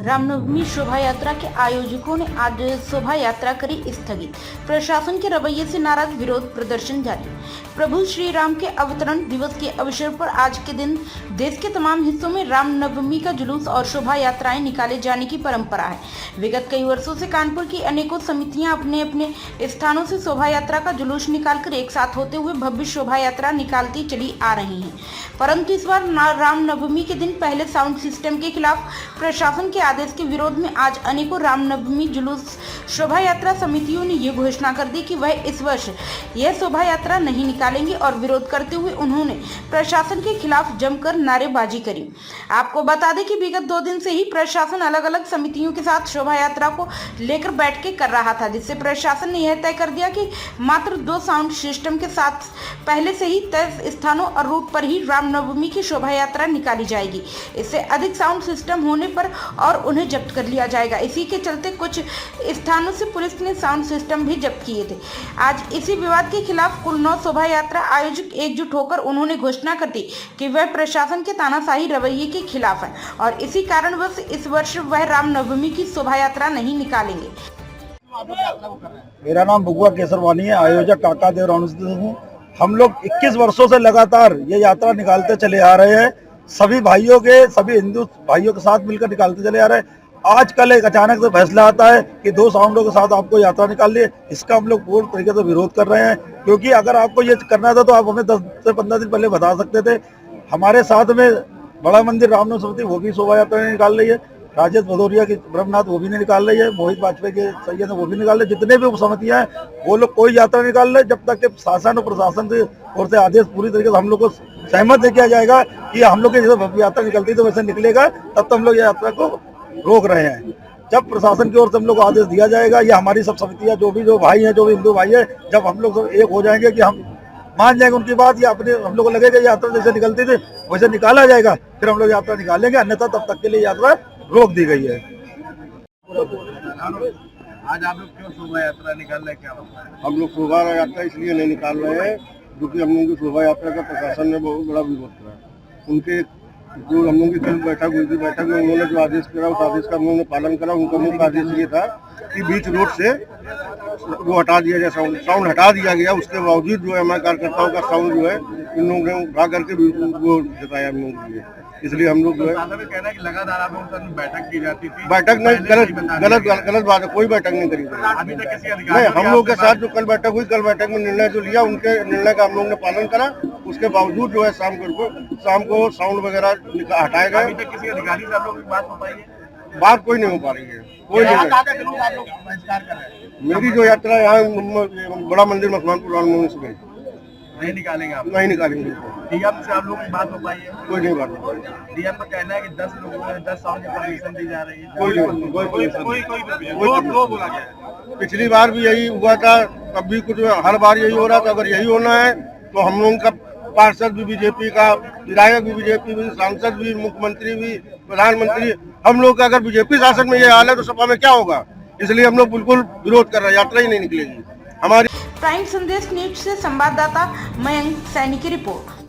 रामनवमी शोभा यात्रा के आयोजकों ने आज शोभा यात्रा करी स्थगित। प्रशासन के रवैये से नाराज, विरोध प्रदर्शन जारी। प्रभु श्री राम के अवतरण दिवस के अवसर पर आज के दिन देश के तमाम हिस्सों में रामनवमी का जुलूस और शोभा यात्राएं निकाले जाने की परंपरा है। विगत कई वर्षों से कानपुर की अनेकों समितियां अपने अपने स्थानों से शोभा यात्रा का जुलूस निकालकर एक साथ होते हुए भव्य शोभा यात्रा निकालती चली आ रही हैं। परंतु इस बार रामनवमी के दिन पहले साउंड सिस्टम के खिलाफ प्रशासन के आदेश के विरोध में आज अनेकों रामनवमी जुलूस शोभा यात्रा समितियों ने ये घोषणा कर दी कि वह इस वर्ष यह शोभा यात्रा नहीं निकालेंगे और विरोध करते हुए उन्होंने प्रशासन के खिलाफ जमकर नारेबाजी करी। आपको बता दें कि विगत 2 दिन से ही प्रशासन अलग अलग समितियों के साथ शोभा यात्रा को लेकर बैठकें कर रहा था, जिससे प्रशासन ने यह तय कर दिया कि मात्र 2 साउंड सिस्टम के साथ पहले से ही तय स्थानों और रूट पर ही रामनवमी की शोभा यात्रा निकाली जाएगी। इससे अधिक साउंड सिस्टम होने पर और उन्हें जब्त कर लिया जाएगा। इसी के चलते कुछ स्थानों से पुलिस ने साउंड सिस्टम भी जब्त किए थे। आज इसी विवाद के खिलाफ कुल 9 शोभा यात्रा आयोजक एकजुट होकर उन्होंने घोषणा कर दी कि वह प्रशासन के तानाशाही रवैये के खिलाफ है और इसी कारणवश इस वर्ष वह रामनवमी की शोभा यात्रा नहीं निकालेंगे। मेरा नाम बुगुआ केसरवानी है, आयोजक काका देव हूँ। हम लोग 21 वर्षों से लगातार ये यात्रा निकालते चले आ रहे हैं। सभी हिंदू भाइयों के साथ मिलकर निकालते चले आ रहे हैं। आज कल एक अचानक से फैसला आता है कि 2 साउंडों के साथ आपको यात्रा निकाल ली। इसका हम लोग पूर्ण तरीके से विरोध कर रहे हैं, क्योंकि अगर आपको ये करना था तो आप हमें 10 से 15 दिन पहले बता सकते थे। हमारे साथ में बड़ा मंदिर रामनवमी समिति वो भी शोभा यात्रा निकाल रही है, राजेश भदौरिया की ब्रह्मनाथ वो भी नहीं निकाल रही है, मोहित वाजपेयी के सैयद वो भी निकाल रहे। जितने भी उपसमितियां हैं वो लोग कोई यात्रा निकाल रहे, जब तक कि शासन और प्रशासन की ओर से आदेश पूरी तरीके से हम लोग को सहमत नहीं किया जाएगा कि हम लोग की जैसे यात्रा निकलती तो वैसे निकलेगा, तब तो हम लोग यात्रा को रोक रहे हैं। जब प्रशासन की ओर से हम लोग को आदेश दिया जाएगा, या हमारी सब समितियां जो भाई हैं, जो भी हिंदू भाई है, जब हम लोग सब एक हो जाएंगे कि हम मान जाएंगे उनकी बात, या अपने हम लोग को लगेगा यात्रा जैसे निकलती थी वैसे निकाला जाएगा, फिर हम लोग यात्रा निकालेंगे, अन्यथा तब तक के लिए यात्रा रोक दी गई है। आज आप लोग क्यों शोभा यात्रा निकाल रहे हैं, क्या होता है? हम लोग शोभा यात्रा इसलिए नहीं निकाल रहे हैं क्योंकि हम लोगों की शोभा यात्रा का प्रशासन ने बहुत बड़ा विरोध करा। उनके जो हम लोगों की कल बैठक हुई थी, बैठक में उन्होंने जो आदेश करा उस आदेश का उन्होंने पालन करा। उनका मुख्य आदेश ये था कि बीच रोड से वो हटा दिया जाए, साउंड हटा दिया गया। उसके बावजूद जो है हमारे कार्यकर्ताओं का साउंड जो है इन लोगों ने उठा करके वो जताया हम लोगों के लिए। इसलिए हम लोग जो है कहना है कि लगातार आप लोगों के साथ बैठक की जाती थी। बैठक नहीं, गलत बात है, कोई बैठक नहीं करी अभी तक किसी नहीं। हम लोग के साथ जो कल बैठक हुई, कल बैठक में निर्णय जो लिया उनके निर्णय का हम लोग ने पालन करा। उसके बावजूद जो है शाम को साउंड वगैरह हटाए गए। अभी तक किसी अधिकारी से आप लोग बात हो पाई है? बात कोई नहीं हो पा रही है, कोई नहीं। मेरी जो यात्रा यहाँ बड़ा मंदिर मसलानपुर रामनवमी से गई, नहीं निकालेंगे आप? नहीं निकालेंगे। डीएम से आप लोगों की बात हो पाई है? कोई नहीं बात हो पाई। डीएम का कहना है कि 10 लोगों को 10 साउंड की परमिशन दी जा रही है। कोई बोला गया। पिछली बार भी यही हुआ था, तब भी कुछ हर बार यही हो रहा था। अगर यही होना है तो हम लोगों का पार्षद भी बीजेपी का, विधायक भी बीजेपी भी, सांसद भी, मुख्यमंत्री भी, प्रधानमंत्री, हम लोग का अगर बीजेपी शासन में ये हाल है तो सपा में क्या होगा? इसलिए हम लोग बिल्कुल विरोध कर रहे हैं, यात्रा ही नहीं निकलेगी हमारी। प्राइम संदेश न्यूज से संवाददाता मयंक सैनी की रिपोर्ट।